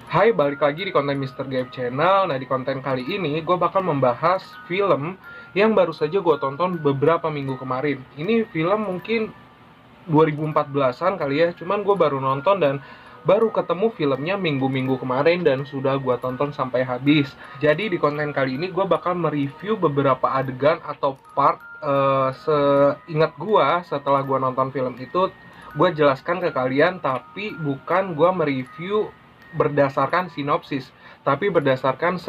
Hai, balik lagi di konten Mr. Gabe Channel. Nah, di konten kali ini gue bakal membahas film yang baru saja gue tonton beberapa minggu kemarin. Ini film mungkin 2014-an kali ya, cuman gue baru nonton dan baru ketemu filmnya minggu-minggu kemarin dan sudah gue tonton sampai habis. Jadi di konten kali ini gue bakal mereview beberapa adegan atau part seingat gue setelah gue nonton film itu. Gue jelaskan ke kalian, tapi bukan gue mereview berdasarkan sinopsis, tapi berdasarkan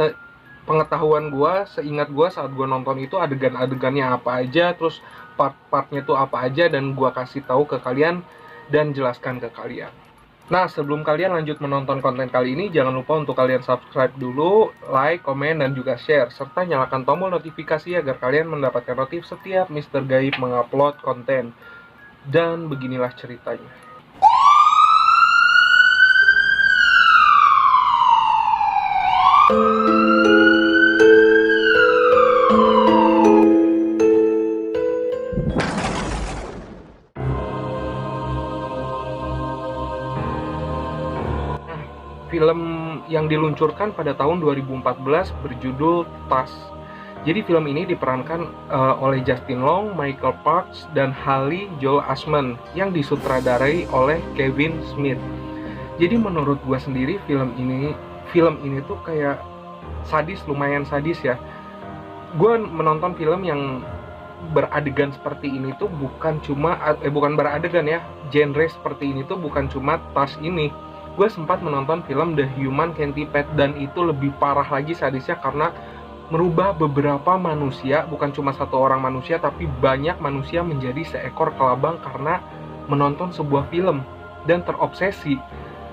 pengetahuan gue, seingat gue saat gue nonton itu adegan-adegannya apa aja, terus part-partnya tuh apa aja, dan gue kasih tahu ke kalian dan jelaskan ke kalian. Nah, sebelum kalian lanjut menonton konten kali ini, jangan lupa untuk kalian subscribe dulu, like, komen, dan juga share, serta nyalakan tombol notifikasi agar kalian mendapatkan notif setiap Mr. Gaib mengupload konten. Dan beginilah ceritanya. Film yang diluncurkan pada tahun 2014 berjudul Tas. Jadi film ini diperankan oleh Justin Long, Michael Parks, dan Haley Joel Osment yang disutradarai oleh Kevin Smith. Jadi menurut gue sendiri film ini tuh kayak sadis, lumayan sadis ya. Gue menonton film yang beradegan seperti ini tuh bukan beradegan ya, genre seperti ini tuh bukan cuma Tas ini. Gue sempat menonton film The Human Centipede dan itu lebih parah lagi sadisnya karena merubah beberapa manusia, bukan cuma satu orang manusia tapi banyak manusia menjadi seekor kelabang karena menonton sebuah film dan terobsesi.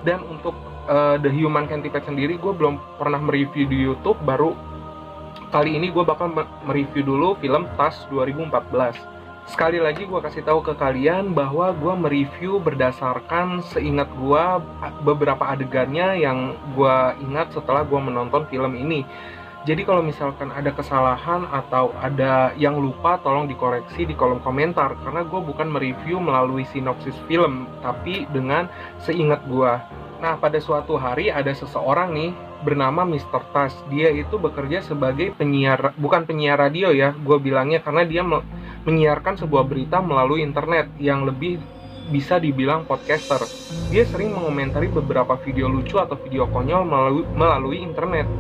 Dan untuk The Human Centipede sendiri gue belum pernah mereview di YouTube, baru kali ini gue bakal mereview dulu film Tas 2014. Sekali lagi gue kasih tahu ke kalian bahwa gue mereview berdasarkan seingat gue beberapa adegannya yang gue ingat setelah gue menonton film ini. Jadi kalau misalkan ada kesalahan atau ada yang lupa, tolong dikoreksi di kolom komentar, karena gue bukan mereview melalui sinopsis film, tapi dengan seingat gue. Nah, pada suatu hari ada seseorang nih bernama Mr. Tas. Dia itu bekerja sebagai penyiar, bukan penyiar radio ya, gue bilangnya, karena dia menyiarkan sebuah berita melalui internet, yang lebih bisa dibilang podcaster. Dia sering mengomentari beberapa video lucu atau video konyol melalui internet.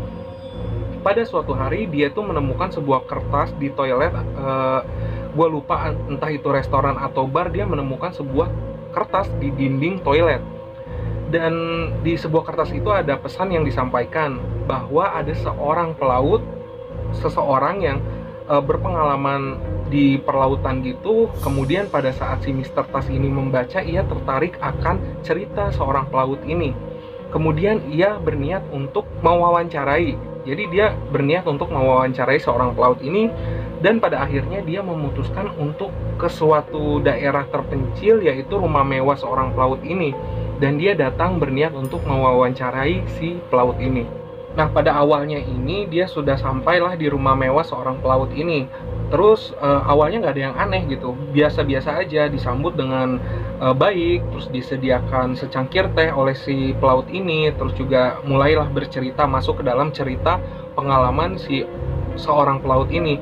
Pada suatu hari dia tuh menemukan sebuah kertas di toilet, gue lupa entah itu restoran atau bar. Dia menemukan sebuah kertas di dinding toilet, dan di sebuah kertas itu ada pesan yang disampaikan bahwa ada seorang pelaut, seseorang yang berpengalaman di perlautan gitu. Kemudian pada saat si Mr. Tas ini membaca, ia tertarik akan cerita seorang pelaut ini. Kemudian ia berniat untuk mewawancarai. Jadi dia berniat untuk mewawancarai seorang pelaut ini, dan pada akhirnya dia memutuskan untuk ke suatu daerah terpencil, yaitu rumah mewah seorang pelaut ini. Dan dia datang berniat untuk mewawancarai si pelaut ini. Nah, pada awalnya ini dia sudah sampailah di rumah mewah seorang pelaut ini. Terus awalnya nggak ada yang aneh gitu, biasa-biasa aja, disambut dengan baik, terus disediakan secangkir teh oleh si pelaut ini. Terus juga mulailah bercerita, masuk ke dalam cerita pengalaman si seorang pelaut ini.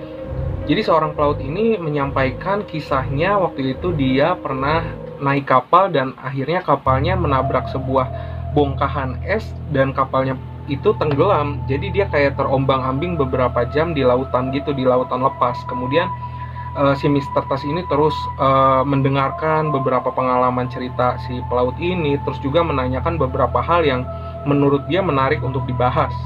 Jadi seorang pelaut ini menyampaikan kisahnya waktu itu dia pernah naik kapal dan akhirnya kapalnya menabrak sebuah bongkahan es dan kapalnya itu tenggelam. Jadi dia kayak terombang-ambing beberapa jam di lautan gitu, di lautan lepas. Kemudian si Mr. Tas ini terus mendengarkan beberapa pengalaman cerita si pelaut ini, terus juga menanyakan beberapa hal yang menurut dia menarik untuk dibahas.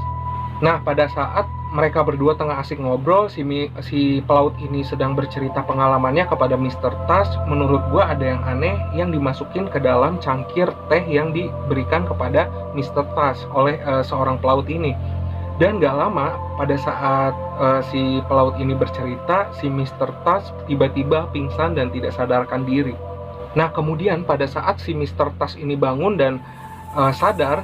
Nah, pada saat mereka berdua tengah asik ngobrol, si pelaut ini sedang bercerita pengalamannya kepada Mr. Tas. Menurut gua ada yang aneh yang dimasukin ke dalam cangkir teh yang diberikan kepada Mr. Tas oleh seorang pelaut ini. Dan gak lama, pada saat si pelaut ini bercerita, si Mr. Tas tiba-tiba pingsan dan tidak sadarkan diri. Nah, kemudian pada saat si Mr. Tas ini bangun dan sadar,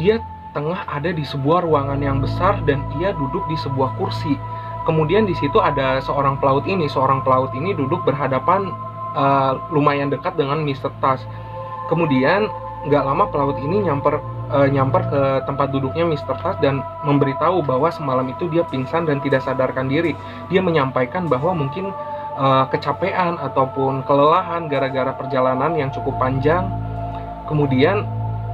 dia tengah ada di sebuah ruangan yang besar dan ia duduk di sebuah kursi. Kemudian di situ ada seorang pelaut ini. Seorang pelaut ini duduk berhadapan lumayan dekat dengan Mr. Tas. Kemudian nggak lama pelaut ini nyamper nyamper ke tempat duduknya Mr. Tas dan memberitahu bahwa semalam itu dia pingsan dan tidak sadarkan diri. Dia menyampaikan bahwa mungkin kecapean ataupun kelelahan gara-gara perjalanan yang cukup panjang. Kemudian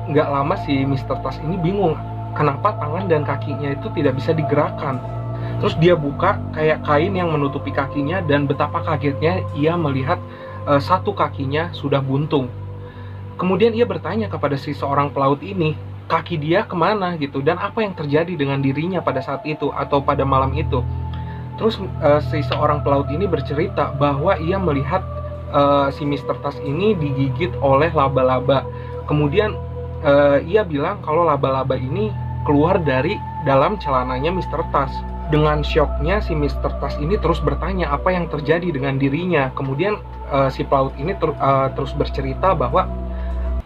nggak lama si Mr. Tas ini bingung kenapa tangan dan kakinya itu tidak bisa digerakkan. Terus dia buka kayak kain yang menutupi kakinya dan betapa kagetnya ia melihat satu kakinya sudah buntung. Kemudian ia bertanya kepada si seorang pelaut ini, kaki dia kemana gitu, dan apa yang terjadi dengan dirinya pada saat itu atau pada malam itu. Terus si seorang pelaut ini bercerita bahwa ia melihat si Mr. Tas ini digigit oleh laba-laba. Kemudian ia bilang kalau laba-laba ini keluar dari dalam celananya Mr. Tas. Dengan syoknya si Mr. Tas ini terus bertanya apa yang terjadi dengan dirinya. Kemudian si pelaut ini terus bercerita bahwa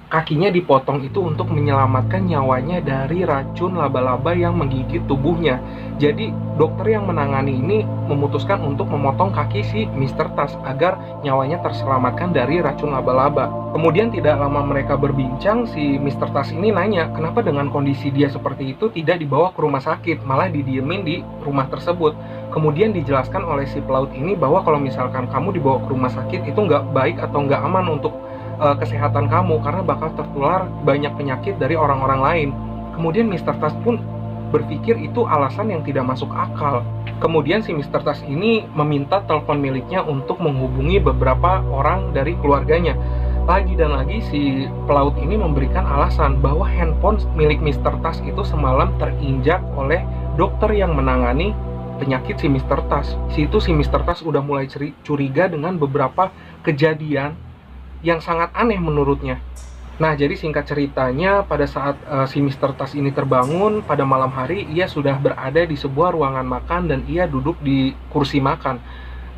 kakinya dipotong itu untuk menyelamatkan nyawanya dari racun laba-laba yang menggigit tubuhnya. Jadi dokter yang menangani ini memutuskan untuk memotong kaki si Mr. Tas agar nyawanya terselamatkan dari racun laba-laba. Kemudian tidak lama mereka berbincang, si Mr. Tas ini nanya kenapa dengan kondisi dia seperti itu tidak dibawa ke rumah sakit, malah didiemin di rumah tersebut. Kemudian dijelaskan oleh si pelaut ini bahwa kalau misalkan kamu dibawa ke rumah sakit itu nggak baik atau nggak aman untuk kesehatan kamu karena bakal tertular banyak penyakit dari orang-orang lain. Kemudian Mr. Tas pun berpikir itu alasan yang tidak masuk akal. Kemudian si Mr. Tas ini meminta telepon miliknya untuk menghubungi beberapa orang dari keluarganya. Lagi dan lagi si pelaut ini memberikan alasan bahwa handphone milik Mr. Tas itu semalam terinjak oleh dokter yang menangani penyakit si Mr. Tas. Situ si Mr. Tas udah mulai curiga dengan beberapa kejadian yang sangat aneh menurutnya. Nah, jadi singkat ceritanya, pada saat si Mr. Tas ini terbangun pada malam hari, ia sudah berada di sebuah ruangan makan dan ia duduk di kursi makan.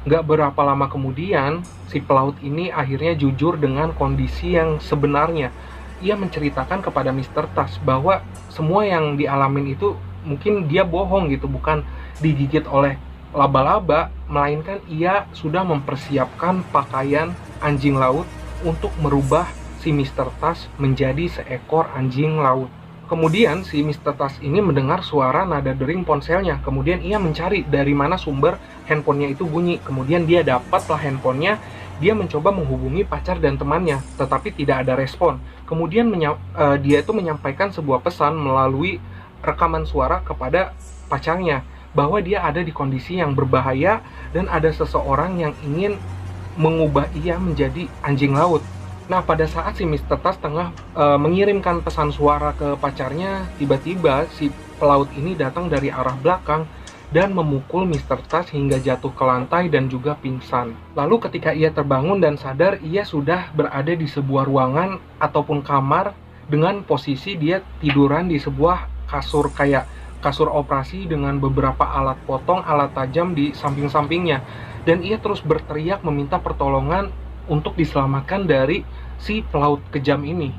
Nggak berapa lama kemudian, si pelaut ini akhirnya jujur dengan kondisi yang sebenarnya. Ia menceritakan kepada Mr. Tas bahwa semua yang dialamin itu mungkin dia bohong gitu, bukan digigit oleh laba-laba, melainkan ia sudah mempersiapkan pakaian anjing laut untuk merubah si Mr. Tas menjadi seekor anjing laut. Kemudian si Mr. Tas ini mendengar suara nada dering ponselnya. Kemudian ia mencari dari mana sumber handphonenya itu bunyi. Kemudian dia dapatlah handphonenya. Dia mencoba menghubungi pacar dan temannya, tetapi tidak ada respon. Kemudian dia itu menyampaikan sebuah pesan melalui rekaman suara kepada pacarnya bahwa dia ada di kondisi yang berbahaya dan ada seseorang yang ingin mengubah ia menjadi anjing laut. Nah, pada saat si Mr. Tas tengah mengirimkan pesan suara ke pacarnya, tiba-tiba si pelaut ini datang dari arah belakang dan memukul Mr. Tas hingga jatuh ke lantai dan juga pingsan. Lalu ketika ia terbangun dan sadar, ia sudah berada di sebuah ruangan ataupun kamar dengan posisi dia tiduran di sebuah kasur kayak kasur operasi dengan beberapa alat potong, alat tajam di samping-sampingnya. Dan ia terus berteriak meminta pertolongan untuk diselamatkan dari si pelaut kejam ini.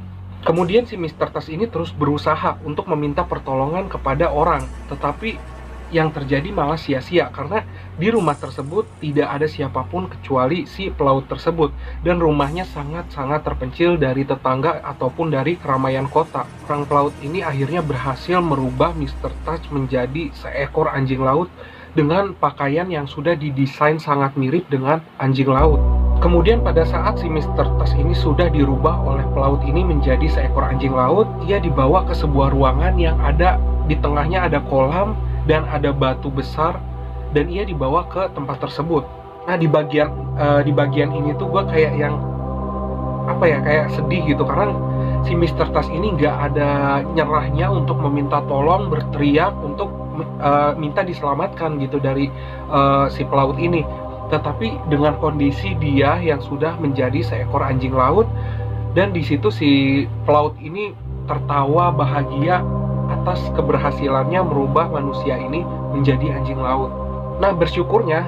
Kemudian si Mr. Tas ini terus berusaha untuk meminta pertolongan kepada orang, tetapi yang terjadi malah sia-sia karena di rumah tersebut tidak ada siapapun kecuali si pelaut tersebut, dan rumahnya sangat-sangat terpencil dari tetangga ataupun dari keramaian kota. Orang pelaut ini akhirnya berhasil merubah Mr. Tas menjadi seekor anjing laut dengan pakaian yang sudah didesain sangat mirip dengan anjing laut. Kemudian pada saat si Mr. Tas ini sudah dirubah oleh pelaut ini menjadi seekor anjing laut, ia dibawa ke sebuah ruangan yang ada di tengahnya ada kolam dan ada batu besar, dan ia dibawa ke tempat tersebut. Nah, di bagian ini tuh gue kayak yang kayak sedih gitu karena si Mr. Tas ini nggak ada nyerahnya untuk meminta tolong, berteriak untuk minta diselamatkan gitu dari si pelaut ini. Tetapi dengan kondisi dia yang sudah menjadi seekor anjing laut, dan di situ si pelaut ini tertawa bahagia atas keberhasilannya merubah manusia ini menjadi anjing laut. Nah, bersyukurnya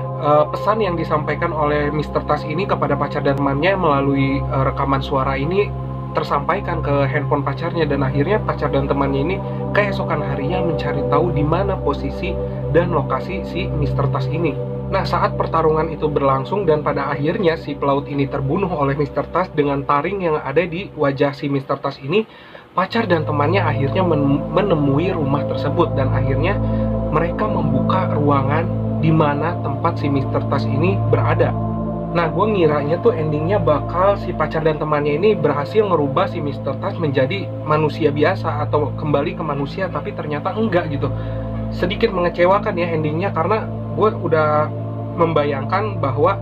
pesan yang disampaikan oleh Mr. Tas ini kepada pacar dan temannya melalui rekaman suara ini tersampaikan ke handphone pacarnya, dan akhirnya pacar dan temannya ini keesokan harinya mencari tahu di mana posisi dan lokasi si Mr. Tas ini. Nah, saat pertarungan itu berlangsung dan pada akhirnya si pelaut ini terbunuh oleh Mr. Tas dengan taring yang ada di wajah si Mr. Tas ini, pacar dan temannya akhirnya menemui rumah tersebut, dan akhirnya mereka membuka ruangan di mana tempat si Mr. Tas ini berada. Nah, gue ngiranya tuh endingnya bakal si pacar dan temannya ini berhasil ngerubah si Mr. Tas menjadi manusia biasa atau kembali ke manusia, tapi ternyata enggak gitu. Sedikit mengecewakan ya endingnya, karena gue udah membayangkan bahwa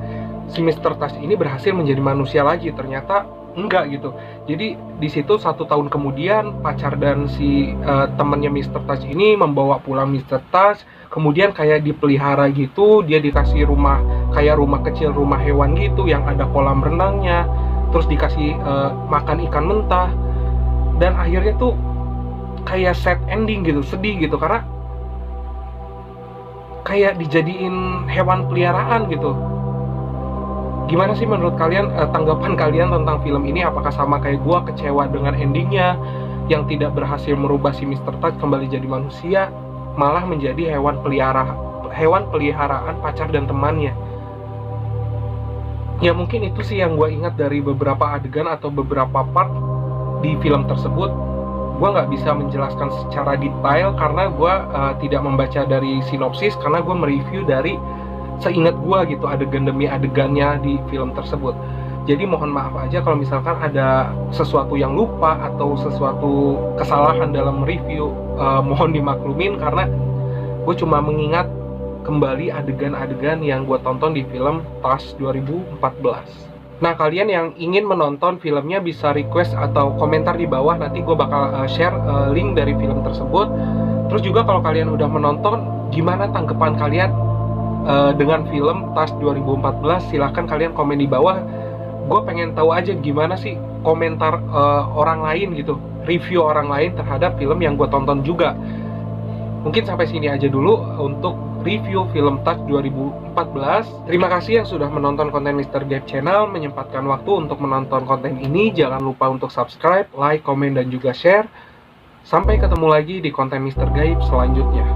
si Mr. Tas ini berhasil menjadi manusia lagi, ternyata enggak gitu. Jadi di situ 1 tahun kemudian pacar dan si temannya Mr. Tas ini membawa pulang Mr. Tas, kemudian kayak dipelihara gitu, dia dikasih rumah kayak rumah kecil, rumah hewan gitu yang ada kolam renangnya, terus dikasih makan ikan mentah, dan akhirnya tuh kayak sad ending gitu, sedih gitu, karena kayak dijadiin hewan peliharaan gitu. Gimana sih menurut kalian, tanggapan kalian tentang film ini? Apakah sama kayak gua, kecewa dengan endingnya yang tidak berhasil merubah si Mr. Touch kembali jadi manusia, malah menjadi hewan peliharaan pacar dan temannya? Ya mungkin itu sih yang gue ingat dari beberapa adegan atau beberapa part di film tersebut. Gue nggak bisa menjelaskan secara detail karena gue tidak membaca dari sinopsis, karena gue mereview dari seingat gue gitu, adegan demi adegannya di film tersebut. Jadi mohon maaf aja kalau misalkan ada sesuatu yang lupa atau sesuatu kesalahan dalam review, mohon dimaklumin karena gue cuma mengingat kembali adegan-adegan yang gue tonton di film Tas 2014. Nah, kalian yang ingin menonton filmnya bisa request atau komentar di bawah, nanti gue bakal share link dari film tersebut. Terus juga kalau kalian udah menonton, gimana tanggapan kalian dengan film Tas 2014? Silahkan kalian komen di bawah. Gue pengen tahu aja gimana sih komentar orang lain gitu, review orang lain terhadap film yang gue tonton juga. Mungkin sampai sini aja dulu untuk review film Touch 2014. Terima kasih yang sudah menonton konten Mr. Gabe Channel, menyempatkan waktu untuk menonton konten ini. Jangan lupa untuk subscribe, like, komen, dan juga share. Sampai ketemu lagi di konten Mr. Gabe selanjutnya.